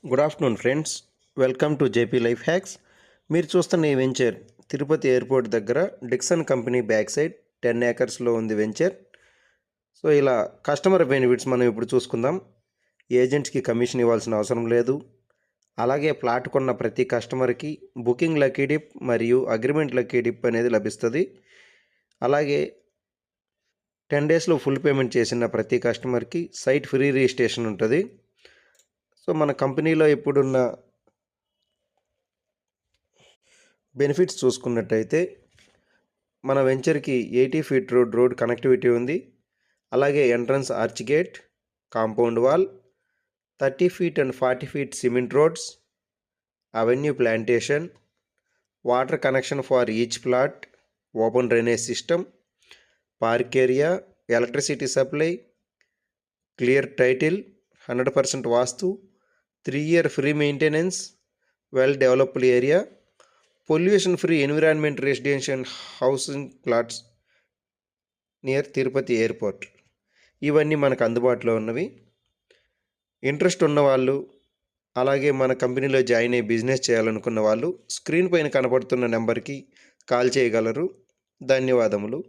Good afternoon friends. Welcome to JP life hacks. మీరు చూస్తున్న ఈ వెంచర్ తిరుపతి ఎయిర్పోర్ట్ దగ్గర డిక్సన్ కంపెనీ బ్యాక్ సైడ్ 10 ఏకర్స్లో ఉంది వెంచర్. సో ఇలా కస్టమర్ బెనిఫిట్స్ మనం ఇప్పుడు చూసుకుందాం. ఏజెంట్స్కి కమిషన్ ఇవ్వాల్సిన అవసరం లేదు. అలాగే ప్లాట్ కొన్న ప్రతి కస్టమర్కి బుకింగ్ లక్కీ డిప్ మరియు అగ్రిమెంట్ లక్కీ డిప్ అనేది లభిస్తుంది. అలాగే 10 డేస్లో ఫుల్ పేమెంట్ చేసిన ప్రతి కస్టమర్కి సైట్ ఫ్రీ రిజిస్ట్రేషన్ ఉంటుంది. సో మన కంపెనీలో ఇప్పుడున్న బెనిఫిట్స్ చూసుకున్నట్టయితే మన వెంచర్కి 80 ఫీట్ రోడ్ కనెక్టివిటీ ఉంది. అలాగే entrance arch gate, compound wall, 30 feet and 40 feet cement roads, avenue plantation, water connection for each plot, open drainage system, park area, electricity supply, clear title, 100% vastu, 3 year free maintenance, well developed area, pollution free environment residential housing plots near Tirupati airport. ఇవన్నీ మనకు అందుబాటులో ఉన్నవి. Interest ఉన్నవాళ్ళు, అలాగే మన కంపెనీలో join అయ్యి business చేయాలనుకున్న వాళ్ళు స్క్రీన్ పైన కనపడుతున్న నెంబర్కి కాల్ చేయగలరు. ధన్యవాదములు.